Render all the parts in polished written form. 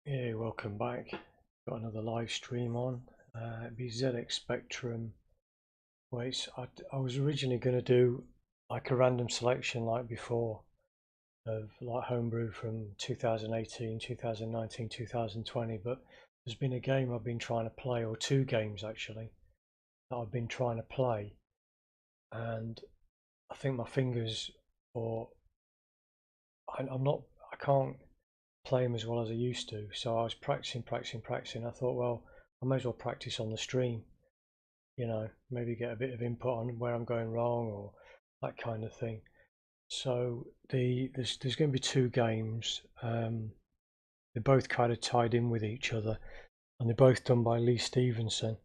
Yeah, welcome back. Got another live stream on. It'd be ZX Spectrum. Wait, I was originally going to do like a random selection like before of like homebrew from 2018, 2019, 2020, but there's been a game I've been trying to play, or two games actually, that I've been trying to play, and I think my fingers, or I'm not, I can't play them as well as I used to. So I was practicing. I thought, well, I may as well practice on the stream. Maybe get a bit of input on where I'm going wrong or that kind of thing. So there's going to be two games. They're both kind of tied in with each other, and they're both done by Lee Stevenson.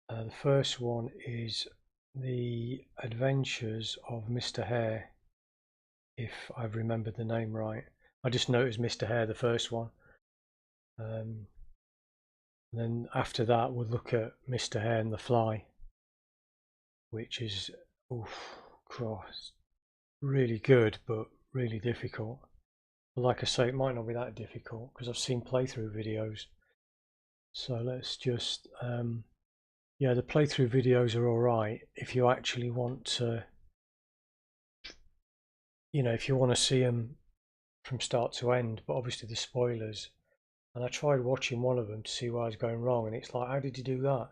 The first one is The Adventures of Mr. Hare, if I've remembered the name right. I just know it was Mr. Hare, the first one. And then after that, we'll look at Mr. Hare and the Fly, which is, really good, but really difficult. But like I say, it might not be that difficult because I've seen playthrough videos. So let's just, yeah, the playthrough videos are alright if you actually want to, if you want to see them from start to end, but obviously the spoilers. And I tried watching one of them to see where I was going wrong, and it's like, how did you do that?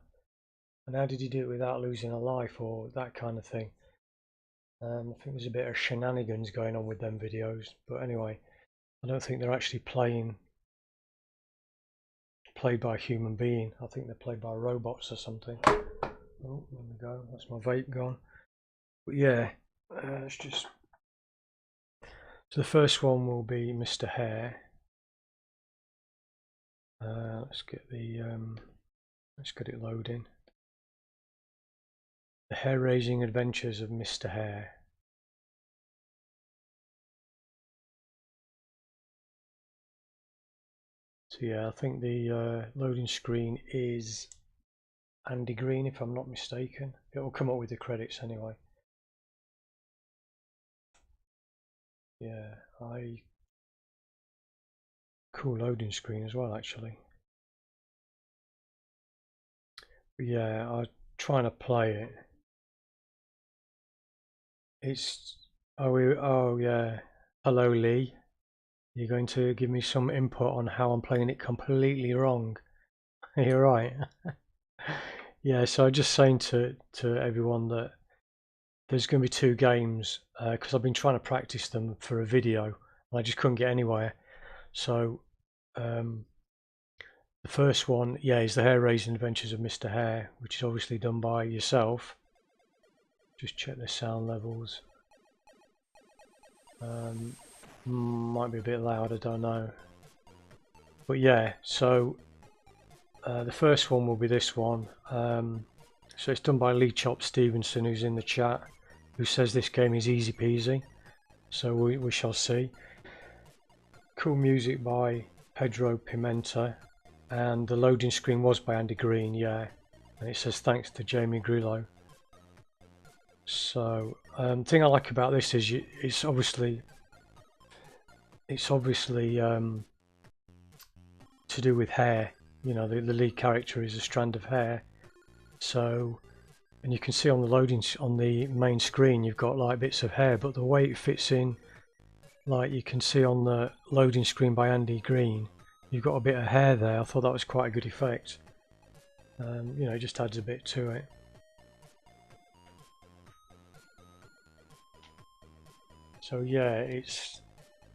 And how did you do it without losing a life, or that kind of thing? I think there's a bit of shenanigans going on with them videos, but anyway, I don't think they're actually played by a human being. I think they're played by robots or something. Oh, there we go. That's my vape gone. But yeah, let's just. So the first one will be Mr. Hare. Let's get it loading. The hair-raising adventures of Mr. Hare. So yeah, I think the loading screen is Andy Green, if I'm not mistaken. It will come up with the credits anyway. Yeah, cool loading screen as well, actually. But yeah, I'm trying to play it. Oh yeah. Hello Lee. You're going to give me some input on how I'm playing it completely wrong. You're right. Yeah, so I'm just saying to everyone that there's going to be two games because I've been trying to practice them for a video and I just couldn't get anywhere. So the first one, yeah, is the Hair Raising Adventures of Mr. Hare, which is obviously done by yourself. Just check the sound levels. Might be a bit loud, I don't know. But yeah, so the first one will be this one. So it's done by Lee Chop Stevenson, who's in the chat, who says this game is easy peasy. So we shall see. Cool music by Pedro Pimenta, and the loading screen was by Andy Green, yeah. And it says thanks to Jamie Grillo. So the thing I like about this is it's obviously to do with hair. You know, the lead character is a strand of hair. So, and you can see on the main screen, you've got like bits of hair, but the way it fits in, like you can see on the loading screen by Andy Green, you've got a bit of hair there. I thought that was quite a good effect. It just adds a bit to it. So yeah, it's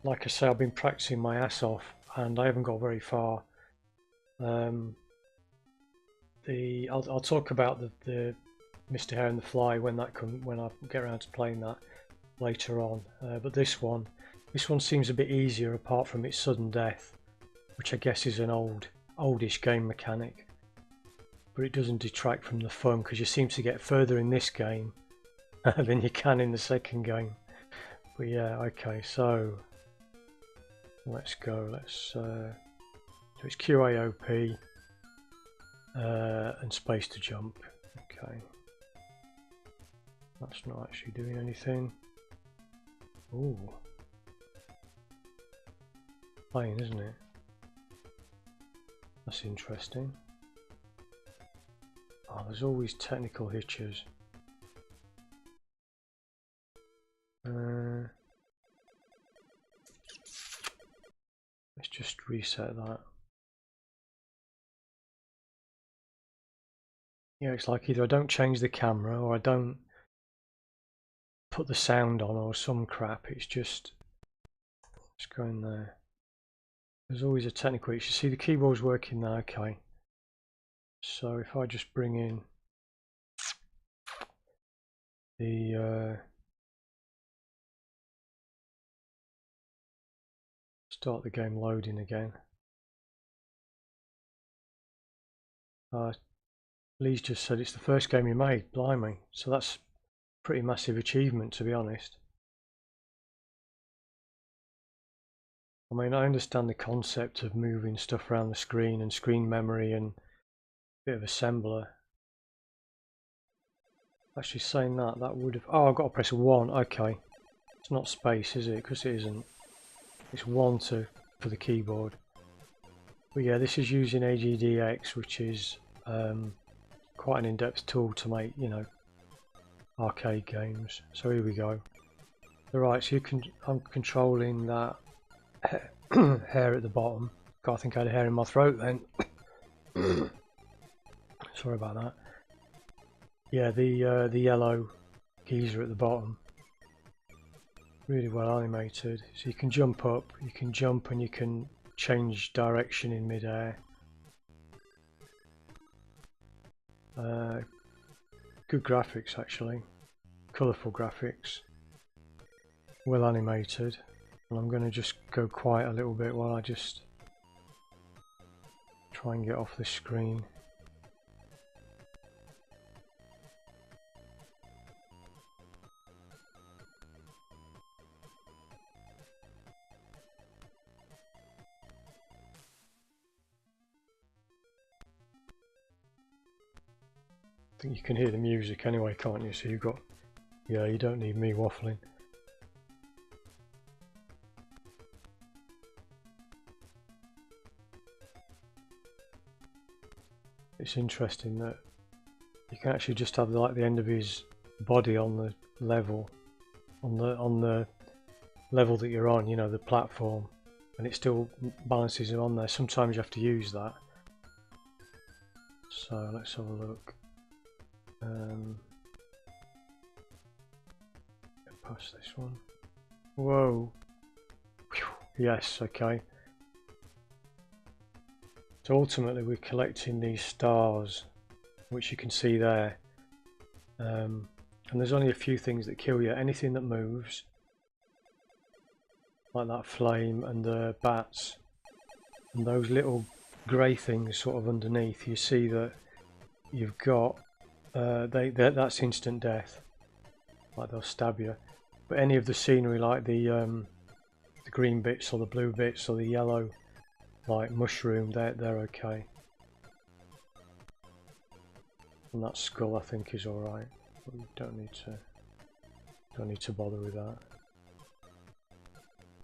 like I say, I've been practicing my ass off and I haven't got very far. I'll talk about the Mr. Hare and the Fly when I get around to playing that later on. But this one seems a bit easier apart from its sudden death, which I guess is an oldish game mechanic. But it doesn't detract from the fun because you seem to get further in this game than you can in the second game. But yeah, okay, so let's go. So it's QAOP and space to jump. Okay, that's not actually doing anything. Ooh, playing, isn't it? That's interesting. Oh, there's always technical hitches. Let's just reset that. Yeah, it's like either I don't change the camera or I don't put the sound on or some crap. It's just go in there. There's always a technical issue. See, the keyboard's working now. Okay. So if I just bring in the start the game loading again. Lee's just said it's the first game you made. Blimey. So that's a pretty massive achievement, to be honest. I mean, I understand the concept of moving stuff around the screen and screen memory and a bit of assembler. Actually saying that would have... Oh, I've got to press 1. Okay. It's not space, is it? Because it isn't. It's 1 for the keyboard. But yeah, this is using AGDX, which is quite an in-depth tool to make, you know, arcade games. So here we go. Right, so I'm controlling that hair at the bottom. God, I think I had a hair in my throat then. Sorry about that. Yeah, the yellow geezer at the bottom. Really well animated. So you can jump up, you can jump, and you can change direction in mid-air. Good graphics, actually. Colourful graphics. Well animated. And I'm going to just go quiet a little bit while I just try and get off the screen. I think you can hear the music anyway, can't you? So you've got... Yeah, you don't need me waffling. It's interesting that you can actually just have like the end of his body on the level, on the level that you're on, you know, the platform, and it still balances him on there. Sometimes you have to use that. So let's have a look. Get past this one. Whoa. Whew. Yes, okay. So ultimately we're collecting these stars, which you can see there. And there's only a few things that kill you. Anything that moves, like that flame and the bats, and those little grey things sort of underneath, you see that you've got, that's instant death. Like they'll stab you. But any of the scenery, like the green bits or the blue bits or the yellow, like mushroom, they're okay. And that skull I think is alright. We don't need to bother with that.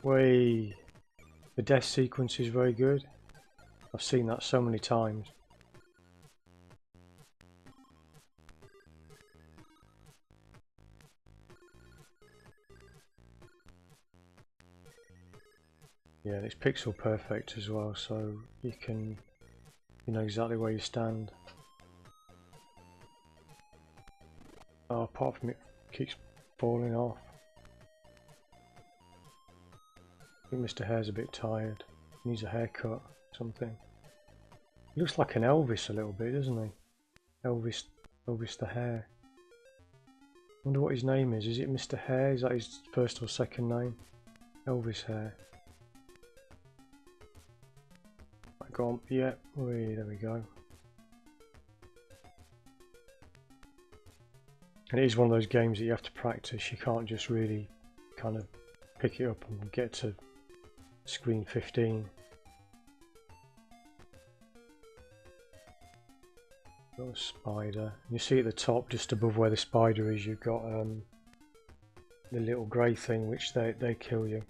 Way, the death sequence is very good. I've seen that so many times. Yeah, and it's pixel perfect as well, so you know exactly where you stand. Oh, apart from it keeps falling off. I think Mr. Hair's a bit tired. Needs a haircut, something. He looks like an Elvis a little bit, doesn't he? Elvis the Hair. Wonder what his name is. Is it Mr. Hair? Is that his first or second name? Elvis Hair. Right, go on. Yeah, there we go. And it is one of those games that you have to practice. You can't just really kind of pick it up and get to screen 15. Got a spider. You see at the top, just above where the spider is, you've got the little grey thing, which they kill you.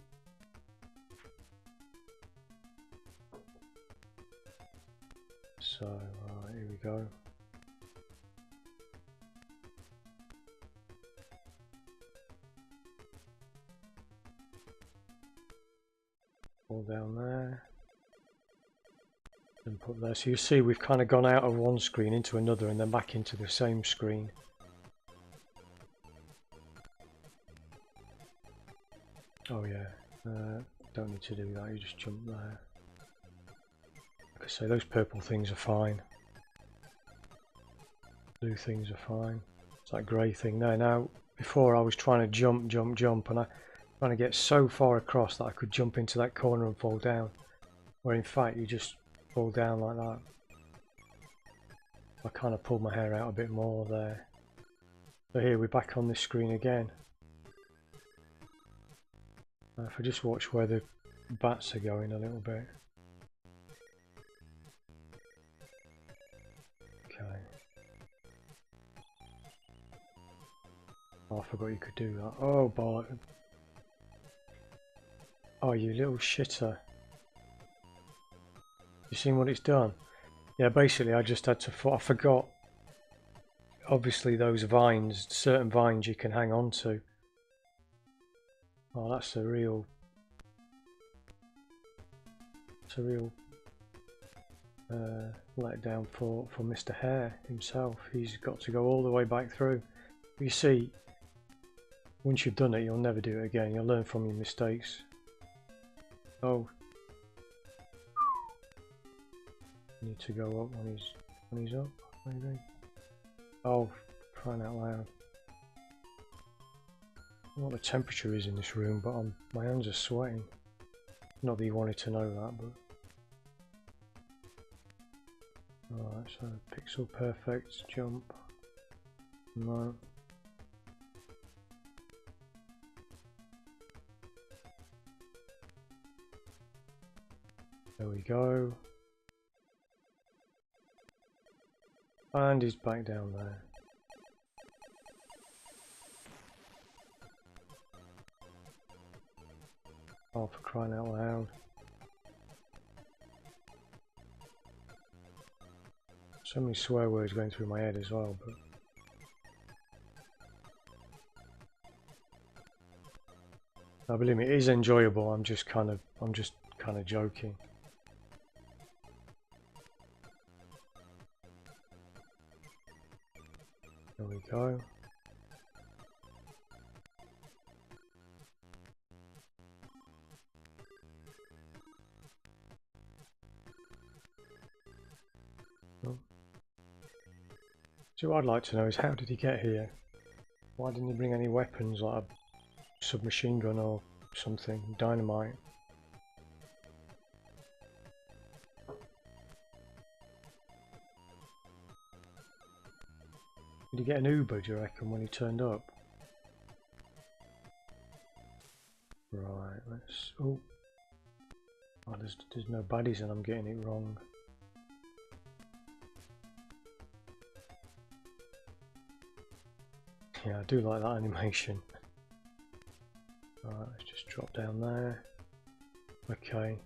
All down there. And put there. So you see we've kind of gone out of one screen into another and then back into the same screen. Oh yeah, don't need to do that, you just jump there. Like I say, those purple things are fine. Blue things are fine. It's that grey thing there. Now, before I was trying to jump, and I trying to get so far across that I could jump into that corner and fall down. Where in fact you just fall down like that. I kind of pulled my hair out a bit more there. So here we're back on this screen again. If I just watch where the bats are going a little bit. Okay. Oh, I forgot you could do that. Oh, boy. Oh, you little shitter. You seen what it's done? Yeah, basically I just had to... I forgot. Obviously those vines, certain vines you can hang on to. Oh, that's a real... It's a real letdown for Mr. Hair himself. He's got to go all the way back through. You see, once you've done it, you'll never do it again. You'll learn from your mistakes. Oh, need to go up when he's up, maybe. Oh, crying out loud! I don't know what the temperature is in this room, but my hands are sweating. Not that you wanted to know that, but. Alright, so pixel perfect jump. No. There we go. And he's back down there. Oh, for crying out loud. So many swear words going through my head as well, but I believe me, it is enjoyable. I'm just kind of joking. There we go. So what I'd like to know is, how did he get here? Why didn't he bring any weapons like a submachine gun or something, dynamite? Did he get an Uber, do you reckon, when he turned up? Right, let's... Oh, there's no baddies and I'm getting it wrong. Yeah, I do like that animation. Alright, let's just drop down there. Okay.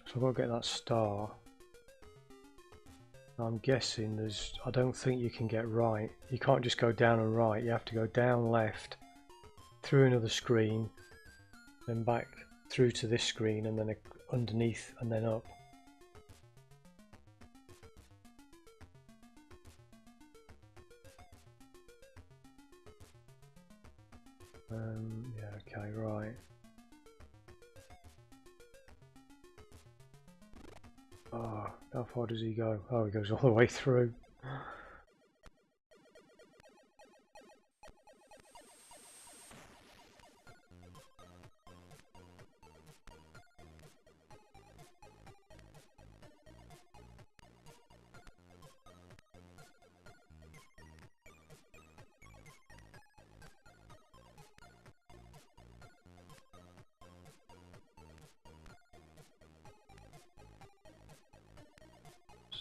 So I've got to get that star. I'm guessing I don't think you can get right. You can't just go down and right. You have to go down, left, through another screen, then back through to this screen, and then underneath, and then up. Yeah, okay, right. Oh, how far does he go? Oh, he goes all the way through.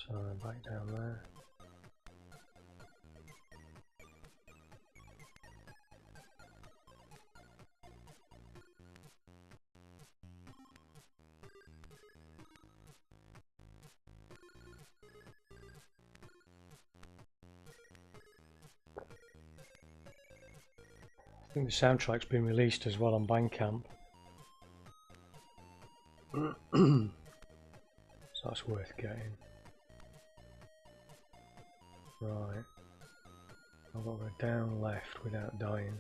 So back down there. I think the soundtrack's been released as well on Bandcamp. So that's worth getting. Right. I've got to go down left without dying.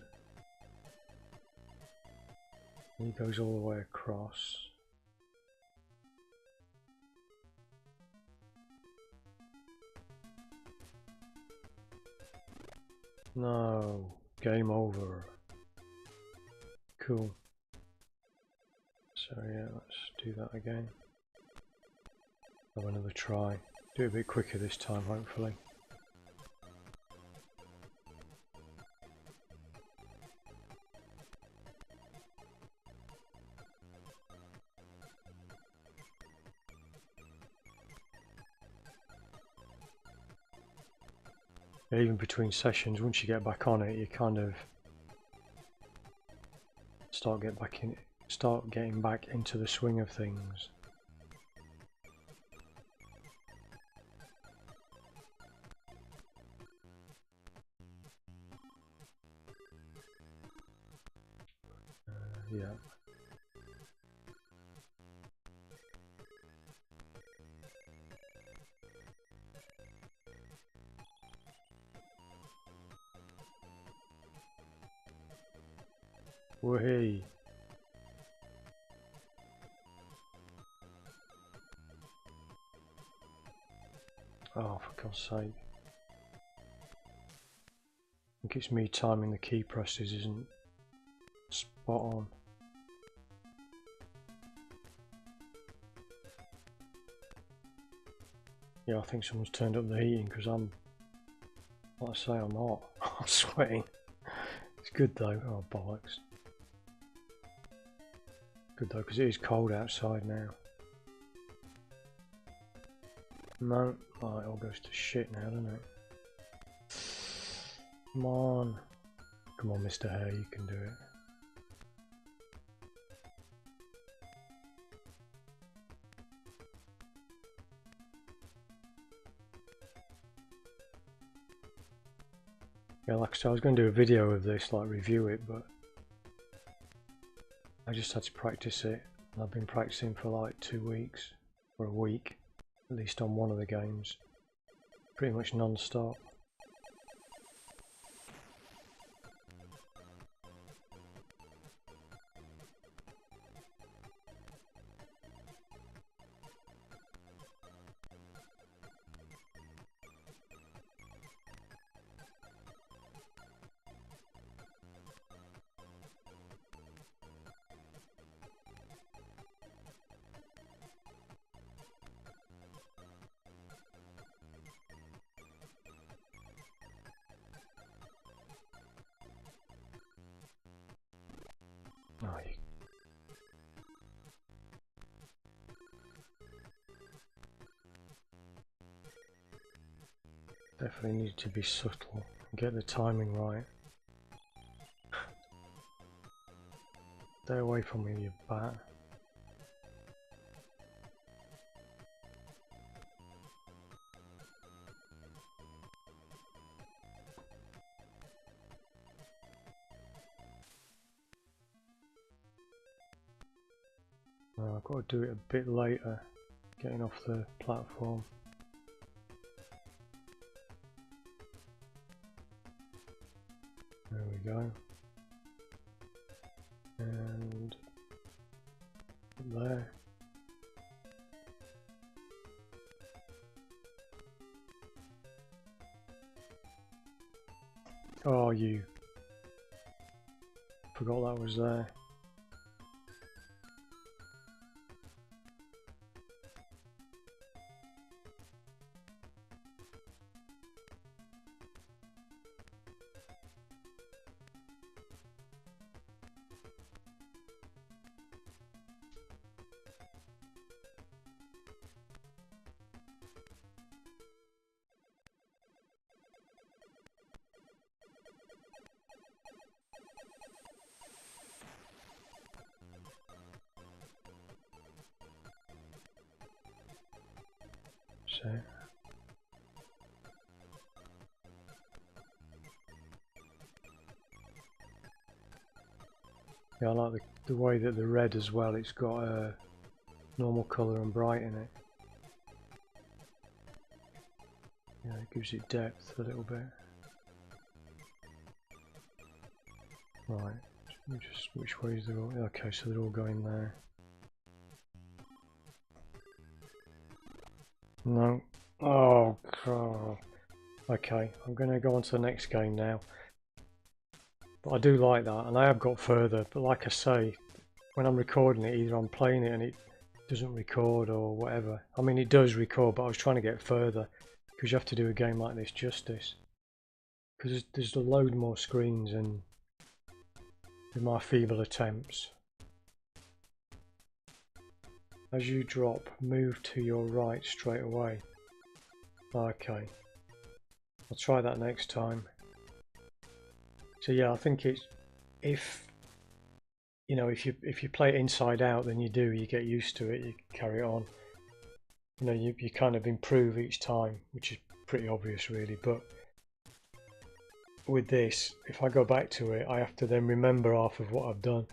He goes all the way across. No, game over. Cool. So yeah, let's do that again. Have another try. Do it a bit quicker this time, hopefully. Even between sessions, once you get back on it, you kind of start getting back into the swing of things. Yeah. Whee! Oh, for God's sake. I think it's me timing the key presses isn't spot on. Yeah, I think someone's turned up the heating because I'm, like I say, I'm hot. I'm sweating. It's good though. Oh, bollocks. Good though, because it is cold outside now. No, oh, it all goes to shit now, doesn't it? Come on. Come on, Mr. Hair, you can do it. Yeah, like I said, I was going to do a video of this, like review it, but I just had to practice it. And I've been practicing for like 2 weeks, or a week, at least on one of the games. Pretty much non-stop. Oh, you... Definitely need to be subtle and get the timing right. Stay away from me, you bat. I've got to do it a bit later, getting off the platform. There we go. And there. Oh, you. Forgot that was there. So Yeah, I like the way that the red as well, it's got a normal colour and bright in it. Yeah, it gives it depth a little bit. Right, just which way is they all? Okay, so they're all going there. No. Oh god. Okay, I'm going to go on to the next game now. But I do like that, and I have got further. But like I say, when I'm recording it, either I'm playing it and it doesn't record or whatever. I mean, it does record, but I was trying to get further because you have to do a game like this justice. Because there's a load more screens, and with my feeble attempts. As you drop, move to your right straight away. Okay, I'll try that next time. So yeah, I think it's if you play it inside out, then you get used to it, you carry it on. You know, you kind of improve each time, which is pretty obvious really. But with this, if I go back to it, I have to then remember half of what I've done.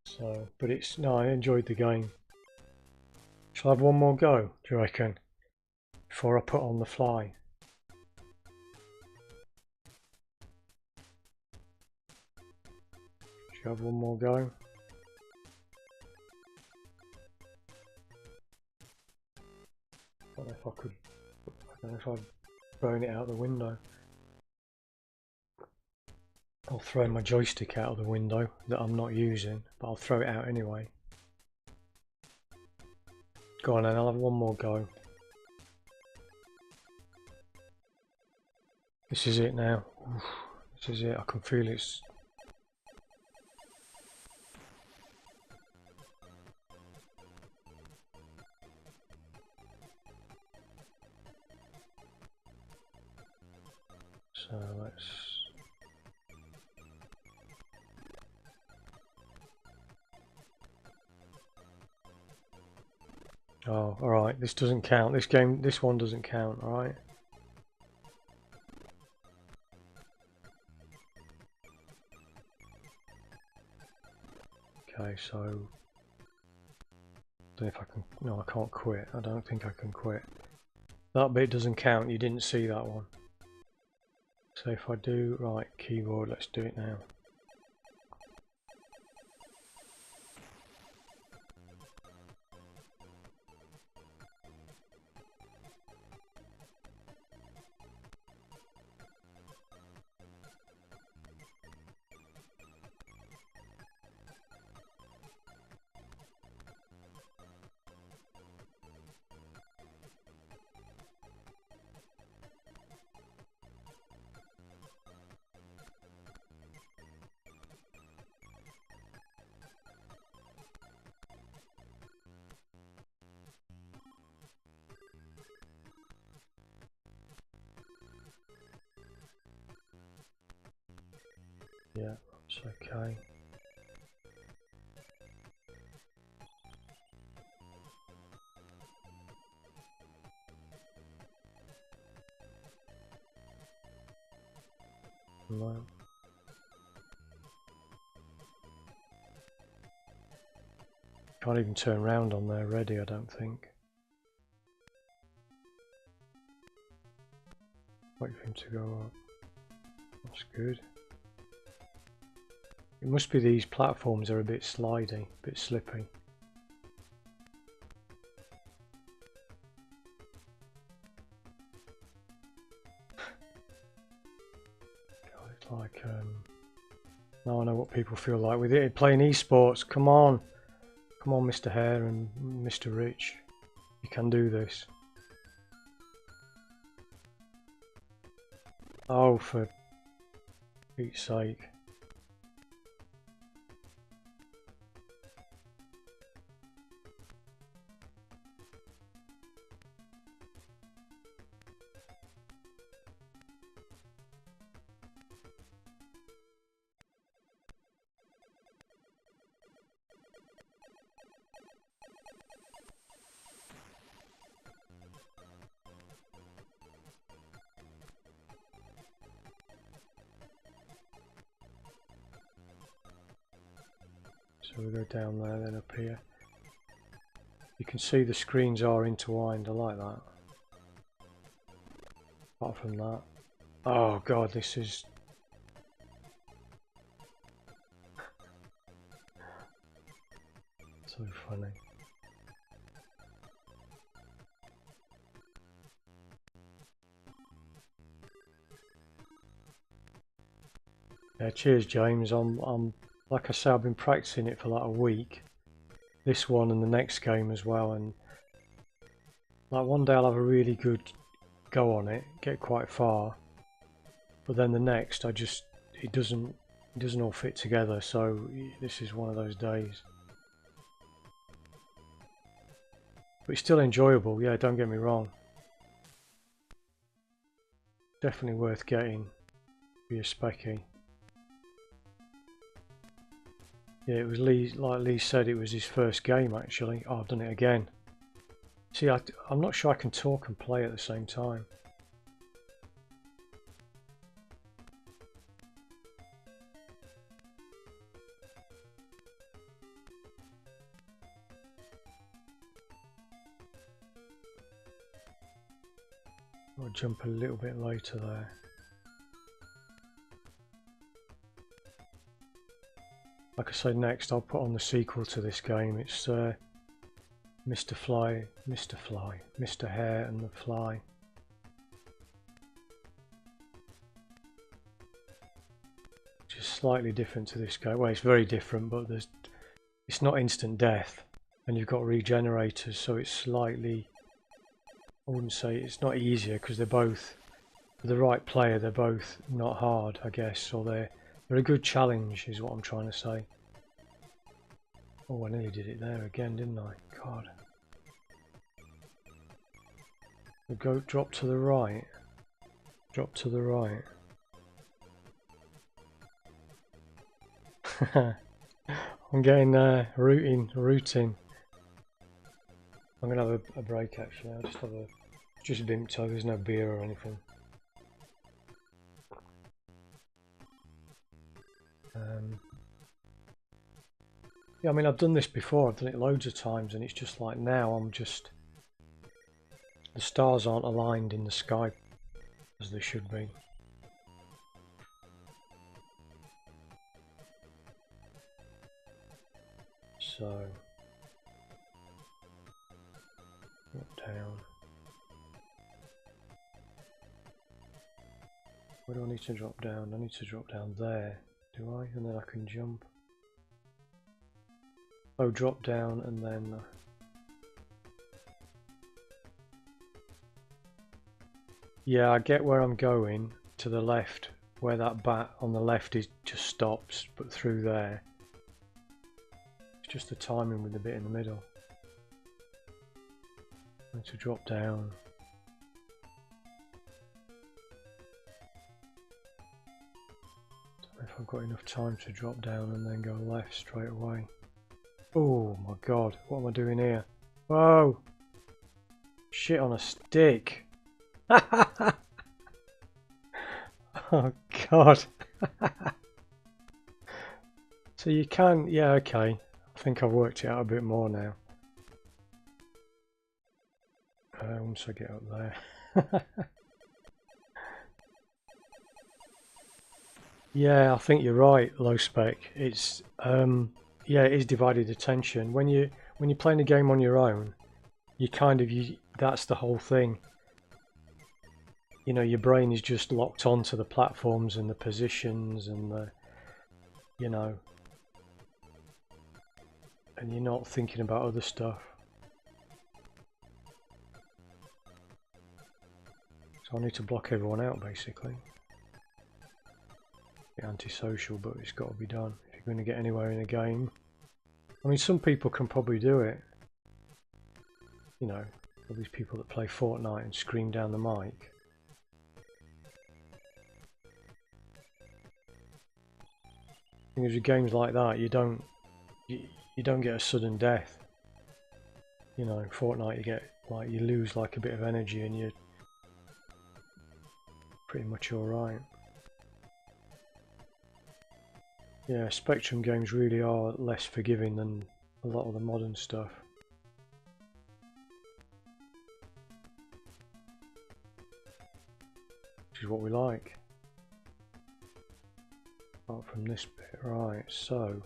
So, but no, I enjoyed the game. Shall I have one more go, do you reckon? Before I put on the fly. Shall I have one more go? I don't know if I could. I don't know if I'd thrown it out the window. I'll throw my joystick out of the window that I'm not using, but I'll throw it out anyway. Go on then, I'll have one more go. This is it now. Oof, this is it, I can feel it's... So let's... Oh, alright, this doesn't count. This one doesn't count, alright? Okay, so... I don't know if I can... No, I can't quit. I don't think I can quit. That bit doesn't count, you didn't see that one. So if I do... Right, keyboard, let's do it now. Yeah, it's okay. No. Can't even turn round on there ready, I don't think. Wait for him to go up. That's good. It must be these platforms are a bit slidey, a bit slippy. God, it's like now I know what people feel like with it. Playing esports, come on. Come on, Mr. Hair and Mr. Rich. You can do this. Oh, for Pete's sake. So we go down there, then up here. You can see the screens are intertwined. I like that. Apart from that. Oh god, this is... so funny. Yeah, cheers James. I'm like I say, I've been practicing it for like a week. This one and the next game as well, and like one day I'll have a really good go on it, get quite far, but then the next it doesn't all fit together, so this is one of those days. But it's still enjoyable, yeah, don't get me wrong. Definitely worth getting for your specky. Yeah, it was Lee, like Lee said, it was his first game actually. Oh, I've done it again. See, I'm not sure I can talk and play at the same time. I'll jump a little bit later there. Like I say, next I'll put on the sequel to this game. It's Mr. Hair and the Fly. Which is slightly different to this game. Well, it's very different, but it's not instant death, and you've got regenerators, so it's slightly... I wouldn't say it's not easier, because they're both, for the right player, they're both not hard, I guess, or they're a good challenge, is what I'm trying to say. Oh, I nearly did it there again, didn't I? God. Go drop to the right. Drop to the right. I'm getting rooting. I'm gonna have a break actually. I'll just have just Vimto. There's no beer or anything. Yeah, I mean I've done this before. I've done it loads of times, and it's just like now the stars aren't aligned in the sky as they should be. So drop down. Where do I need to drop down? I need to drop down there, do I? And then I can jump. Oh, drop down and then... yeah, I get where I'm going, to the left, where that bat on the left is just stops, but through there. It's just the timing with the bit in the middle. I need to drop down. Don't know if I've got enough time to drop down and then go left straight away. Oh my god, what am I doing here? Whoa! Shit on a stick! Oh god! So you can, yeah, okay. I think I've worked it out a bit more now. Once I get up there. Yeah, I think you're right, low spec. It's yeah, it is divided attention. When you're playing a game on your own, you that's the whole thing. You know, your brain is just locked onto the platforms and the positions and the, you know, and you're not thinking about other stuff. So I need to block everyone out basically. Bit antisocial, but it's got to be done if you're going to get anywhere in a game. I mean, some people can probably do it. You know, all these people that play Fortnite and scream down the mic. Because with games like that, you don't get a sudden death. You know, in Fortnite you lose like a bit of energy and you're pretty much alright. Yeah, Spectrum games really are less forgiving than a lot of the modern stuff. Which is what we like. Apart from this bit, right, so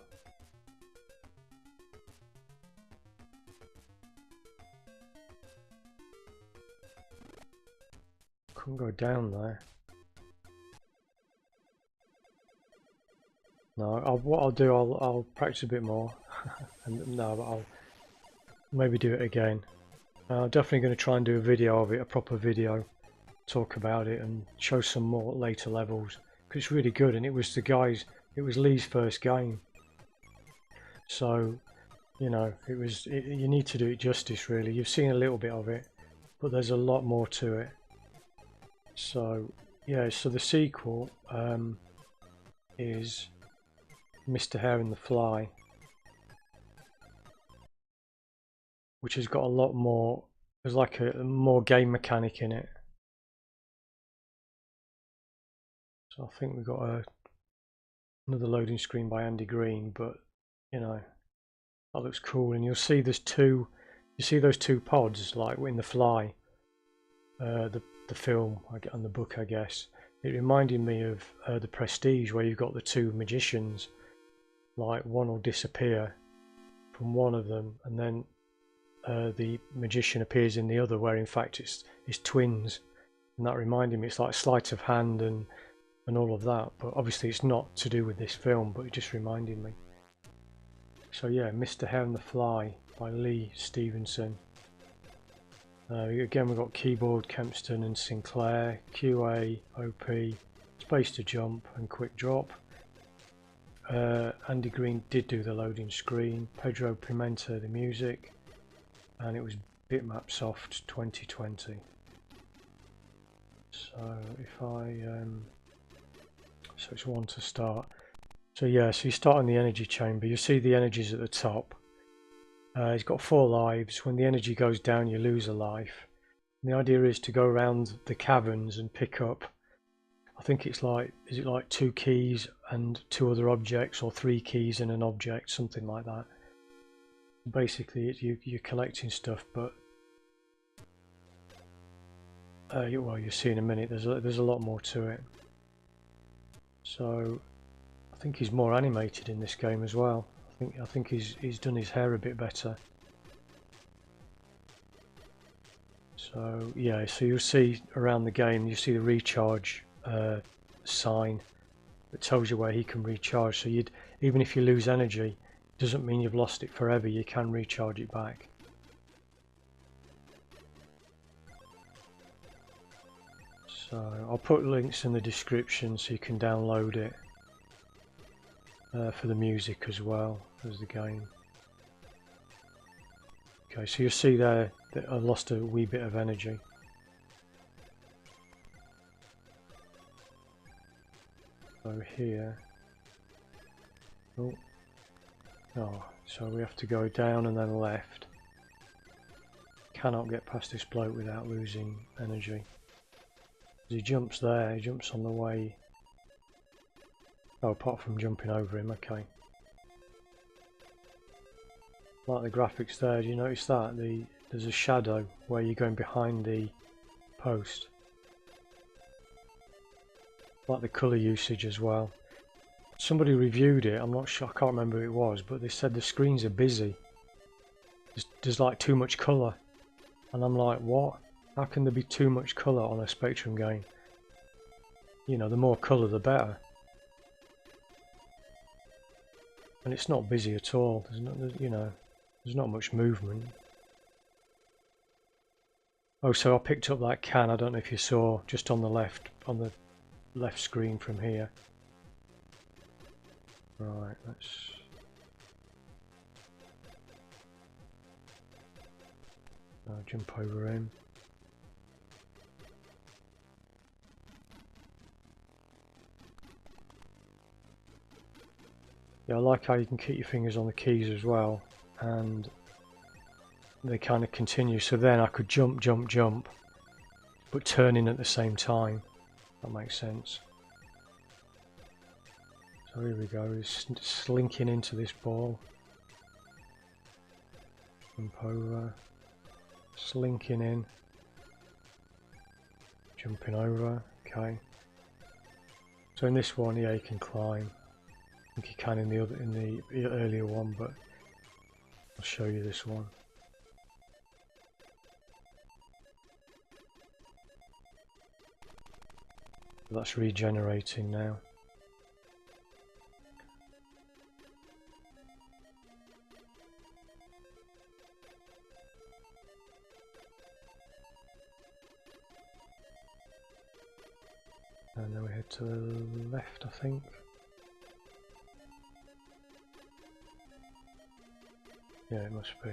couldn't go down there. No, what I'll do, I'll practice a bit more. And no, but I'll maybe do it again. I'm definitely going to try and do a video of it, a proper video, talk about it and show some more later levels, because it's really good. And it was Lee's first game, so you know you need to do it justice really. You've seen a little bit of it, but there's a lot more to it. So yeah, so the sequel is Mr. Hair and the Fly, which has got a lot more. There's like a more game mechanic in it. So I think we've got another loading screen by Andy Green, but you know, that looks cool. And you'll see there's two. You see those two pods like in the Fly, the film and the book, I guess. It reminded me of the Prestige, where you've got the two magicians. Like one will disappear from one of them, and then the magician appears in the other, where in fact it's twins. And that reminded me, it's like sleight of hand and all of that, but obviously it's not to do with this film, but it just reminded me. So yeah, Mr. Hair and the Fly by Lee Stevenson. Again, we've got keyboard, Kempston and Sinclair, QA, OP, space to jump and quick drop. Andy Green did do the loading screen, Pedro Pimenta the music, and it was BitMap Soft 2020. So if I so it's one to start. So yeah, so you start in the energy chamber. You see the energies at the top. He's got 4 lives. When the energy goes down, you lose a life. And the idea is to go around the caverns and pick up, I think it's like, is it like 2 keys and 2 other objects, or 3 keys and an object, something like that. Basically, you're collecting stuff, but well, you'll see in a minute. There's a lot more to it. So I think he's more animated in this game as well. I think he's done his hair a bit better. So yeah, so you'll see around the game, you see the recharge sign that tells you where he can recharge. So even if you lose energy, it doesn't mean you've lost it forever. You can recharge it back. So I'll put links in the description so you can download it for the music as well as the game. Okay, so you'll see there that I lost a wee bit of energy. So here, oh, so we have to go down and then left. Cannot get past this bloke without losing energy. He jumps there, he jumps on the way. Oh, apart from jumping over him, okay. Like the graphics there, do you notice that? There's a shadow where you're going behind the post. Like the colour usage as well. Somebody reviewed it, I'm not sure, I can't remember who it was, but they said the screens are busy. There's like too much colour. And I'm like, what? How can there be too much colour on a Spectrum game? You know, the more colour the better. And it's not busy at all. There's not much movement. Oh, so I picked up that can. I don't know if you saw, just on the left screen from here. Right, let's. I'll jump over him. Yeah, I like how you can keep your fingers on the keys as well, and they kind of continue. So then I could jump, jump, jump, but turning at the same time. That makes sense. So So here we go, he's slinking into this ball. Jump over, slinking in, jumping over, okay. So in this one, yeah, he can climb. I think he can in the earlier one, but I'll show you this one. That's regenerating now. And then we head to the left, I think. Yeah, it must be.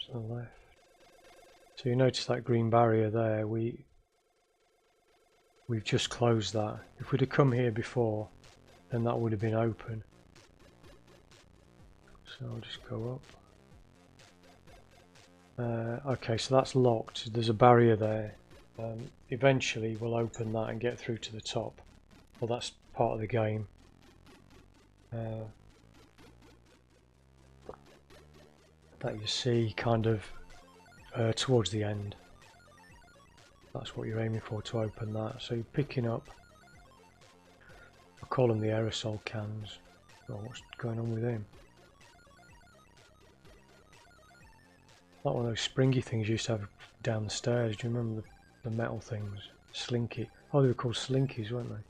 To the left. So you notice that green barrier there, we've just closed that. If we'd have come here before, then that would have been open. So I'll just go up. Okay, so that's locked. There's a barrier there. Eventually we'll open that and get through to the top. Well, that's part of the game. That you see kind of towards the end. That's what you're aiming for, to open that. So you're picking up, I call them the aerosol cans. Oh, what's going on with him? Like one of those springy things you used to have down the stairs. Do you remember the metal things? Slinky. Oh, they were called slinkies, weren't they?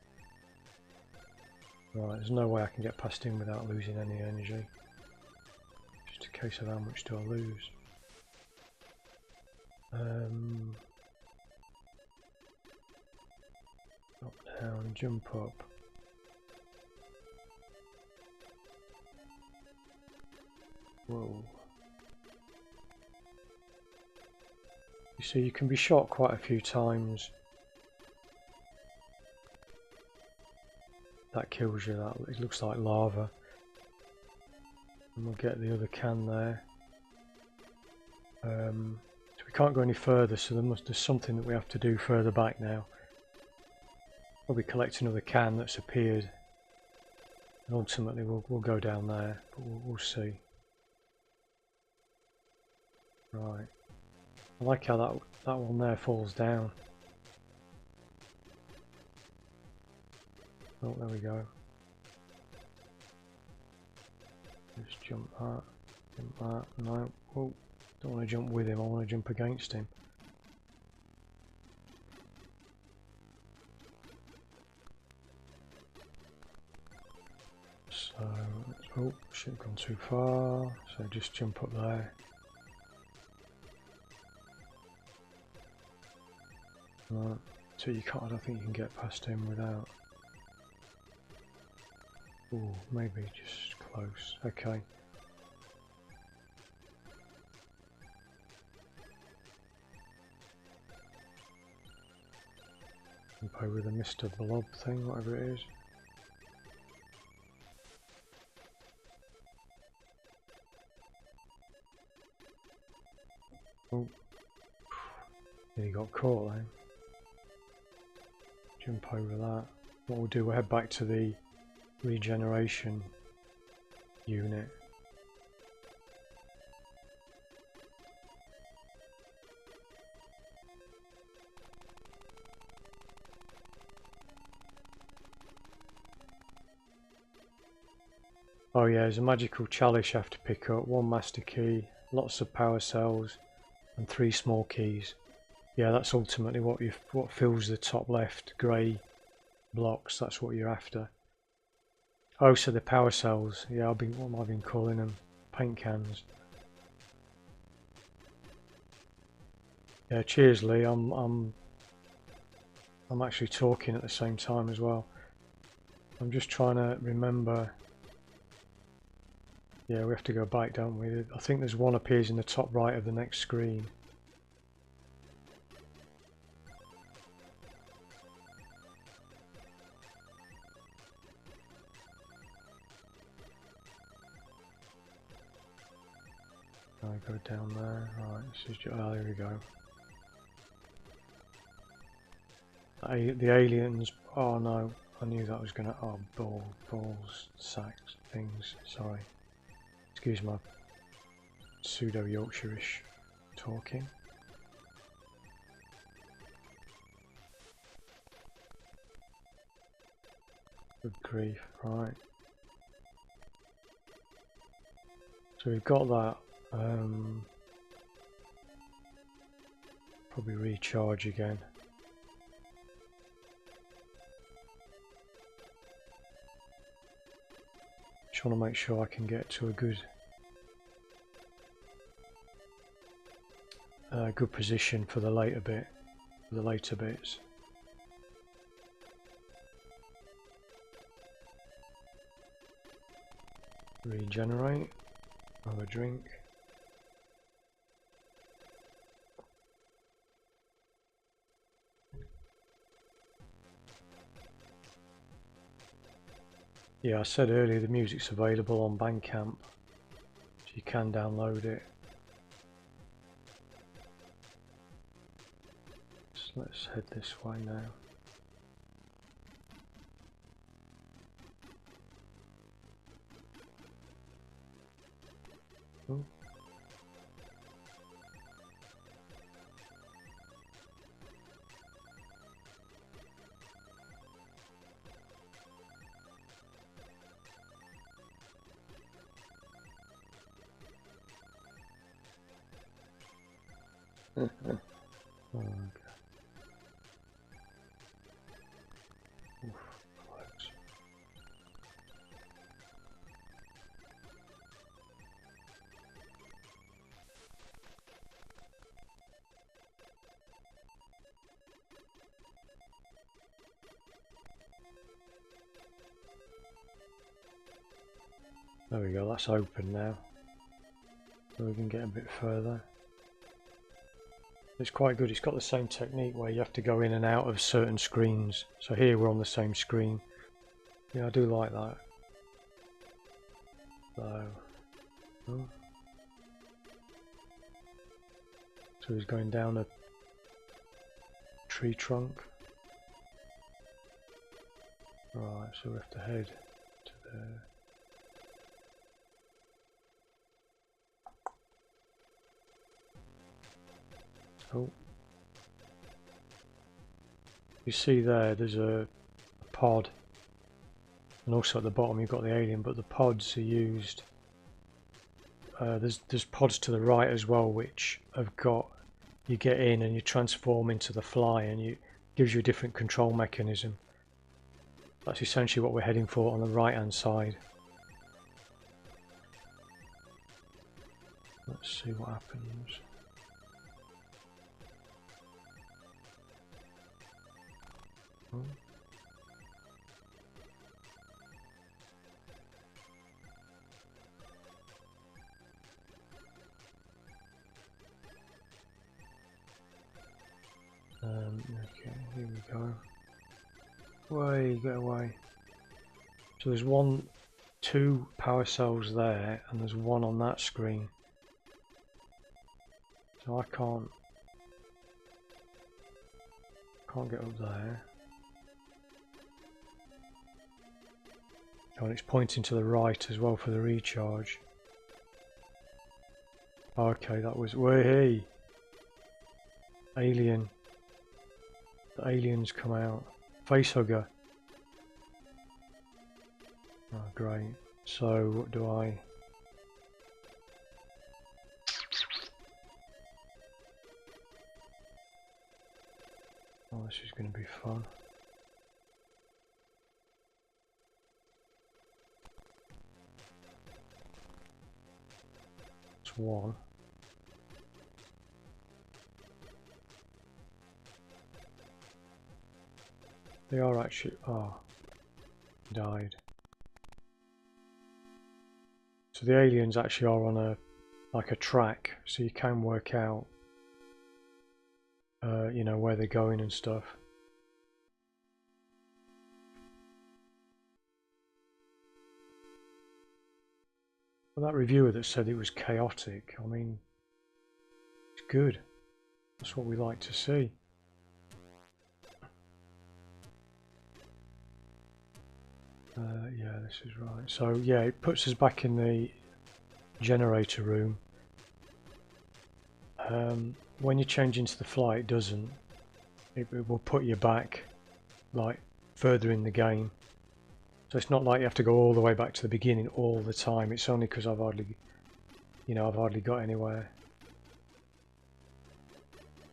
Right, there's no way I can get past him without losing any energy. Just a case of how much do I lose. Up, down, jump up. Whoa. You see, you can be shot quite a few times. That kills you, that it looks like lava. And we'll get the other can there. So we can't go any further, so there's something that we have to do further back now. Probably collect another can that's appeared. And ultimately we'll go down there, but we'll see. Right. I like how that one there falls down. Oh, there we go. Just jump that, jump that. No, oh, don't want to jump with him, I want to jump against him. So, oh, should have gone too far, so just jump up there. Right, so you can't, I don't think you can get past him without. Ooh, maybe just close, okay. Jump over the Mr. Blob thing, whatever it is. Oh, he got caught then. Jump over that. What we'll do, we'll head back to the regeneration unit. Oh yeah, there's a magical chalice you have to pick up, 1 master key, lots of power cells and 3 small keys. Yeah, that's ultimately what fills the top left grey blocks. That's what you're after. Oh, so the power cells. Yeah, what have I been calling them? Paint cans. Yeah, cheers, Lee. I'm actually talking at the same time as well. I'm just trying to remember. Yeah, we have to go back, don't we? I think there's one appears in the top right of the next screen. I go down there. Right, this is just, oh, there we go. The aliens. Oh no, I knew that was gonna. Oh, balls, sacks, things. Sorry. Excuse my pseudo Yorkshire-ish talking. Good grief, right. So we've got that. Probably recharge again. Just want to make sure I can get to a good position for the later bits. Regenerate. Have a drink. Yeah, I said earlier the music's available on Bandcamp, so you can download it. So let's head this way now. Oh. Okay. Oof, close. There we go, that's open now. So we can get a bit further. It's quite good. It's got the same technique where you have to go in and out of certain screens. So here we're on the same screen. Yeah, I do like that. So he's going down a tree trunk. Right, so we have to head to there. Oh. You see there's a pod, and also at the bottom you've got the alien, but the pods are used. There's pods to the right as well, which have got, you get in and you transform into the fly, and it gives you a different control mechanism. That's essentially what we're heading for on the right hand side. Let's see what happens. Okay, here we go. Way, get away. So there's two power cells there, and there's one on that screen. So I can't get up there. Oh, and it's pointing to the right as well for the recharge. Okay, that was way. Alien. The aliens come out. Facehugger. Oh, great. So what do I? Oh, this is going to be fun. It's one. They are actually, died. So the aliens actually are on like a track, so you can work out, you know, where they're going and stuff. Well, that reviewer that said it was chaotic, I mean, it's good. That's what we like to see. Yeah, this is right. So yeah, it puts us back in the generator room. When you change into the fly, it doesn't. It will put you back like further in the game. So it's not like you have to go all the way back to the beginning all the time. It's only because I've hardly got anywhere.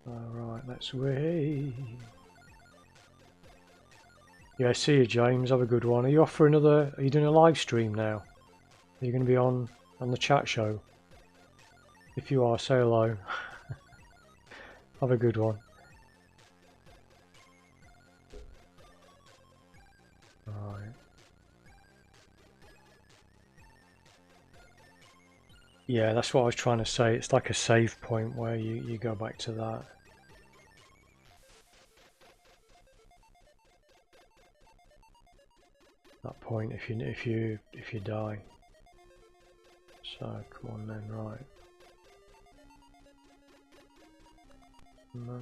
Alright, let's way. Yeah, see you, James. Have a good one. Are you off for another? Are you doing a live stream now? Are you going to be on the chat show? If you are, say hello. Have a good one. Right. Yeah, that's what I was trying to say. It's like a save point where you go back to that. That point if you die. So come on then, right. No.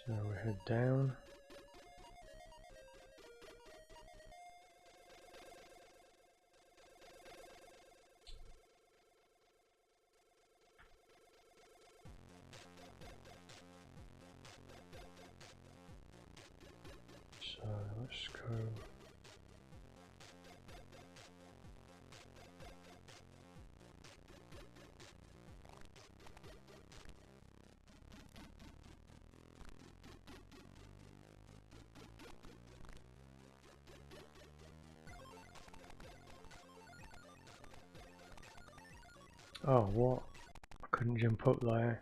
So we head down. So let's go. Oh, what? I couldn't jump up there.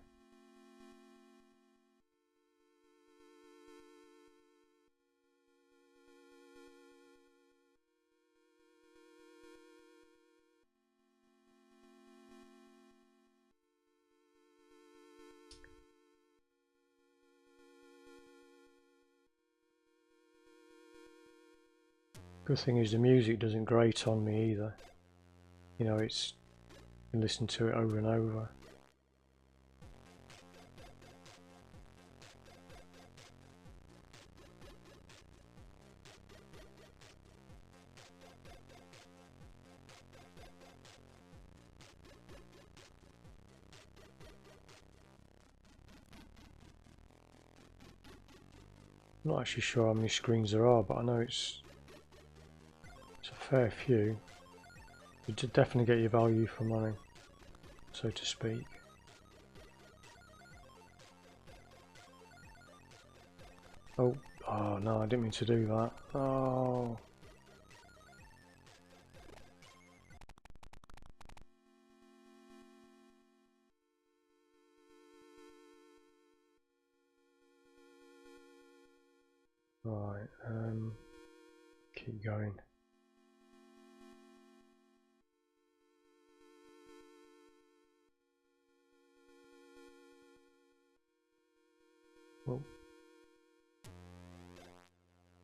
Good thing is the music doesn't grate on me either. You know, it's you listen to it over and over. I'm not actually sure how many screens there are, but I know it's a fair few. You should definitely get your value for money, so to speak. Oh no, I didn't mean to do that. Oh. Right, keep going. Well,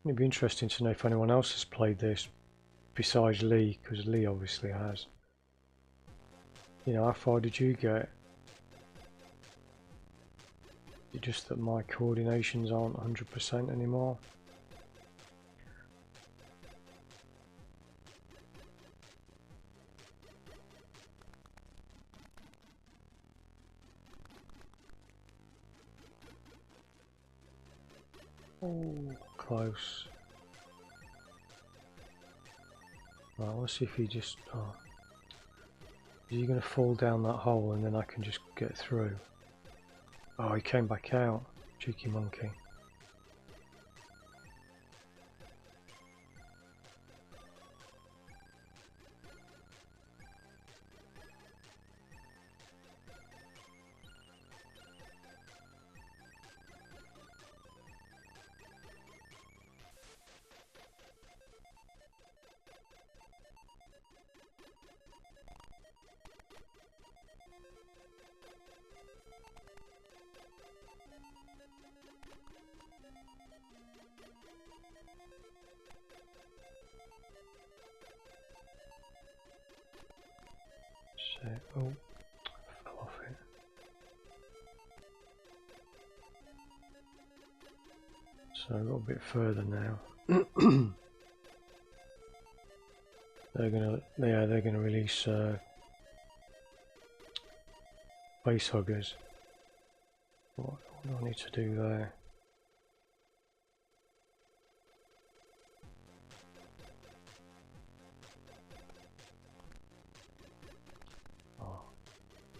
it'd be interesting to know if anyone else has played this besides Lee, because Lee obviously has. You know, how far did you get? Is it just that my coordinations aren't 100% anymore? Oh, close. Right, let's see if he just... Oh. Is he going to fall down that hole and then I can just get through? Oh, he came back out. Cheeky monkey. it. Oh, fell off it. So I've got a bit further now. they're gonna release face huggers. What do I need to do there?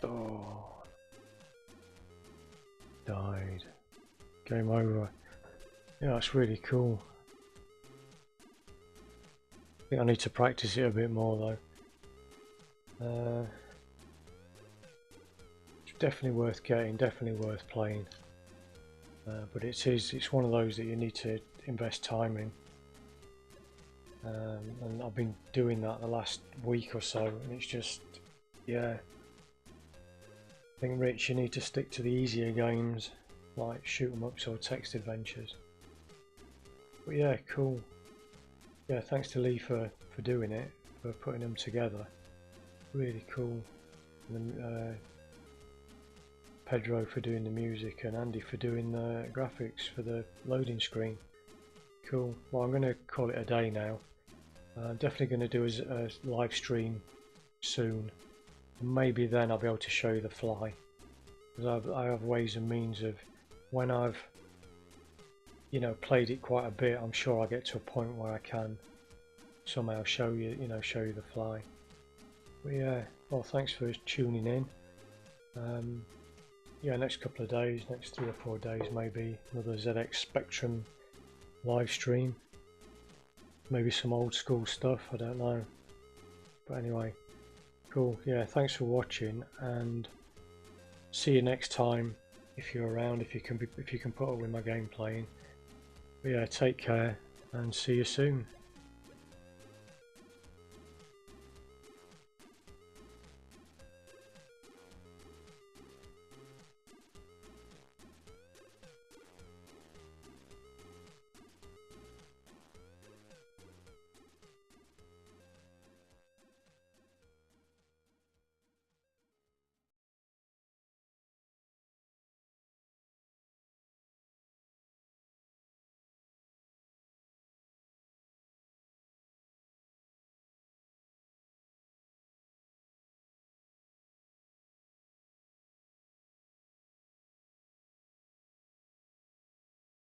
Oh, died. Game over. Yeah, that's really cool. I think I need to practice it a bit more though. It's definitely worth getting, definitely worth playing. But it's one of those that you need to invest time in. And I've been doing that the last week or so, and it's just, yeah. I think, Rich, you need to stick to the easier games, like shoot 'em ups or text adventures. But yeah, cool. Yeah, thanks to Lee for doing it, for putting them together. Really cool. And then, Pedro for doing the music, and Andy for doing the graphics for the loading screen. Cool. Well, I'm going to call it a day now. I'm definitely going to do a live stream soon. Maybe then I'll be able to show you the fly, because I have ways and means of, when I've played it quite a bit, I'm sure I'll get to a point where I can somehow show you the fly. But yeah, well, thanks for tuning in. Yeah, next couple of days, next 3 or 4 days, maybe another ZX Spectrum live stream, maybe some old school stuff, I don't know. But anyway, cool. Yeah, thanks for watching, and see you next time if you're around, if you can put up with my game playing. But yeah, take care and see you soon.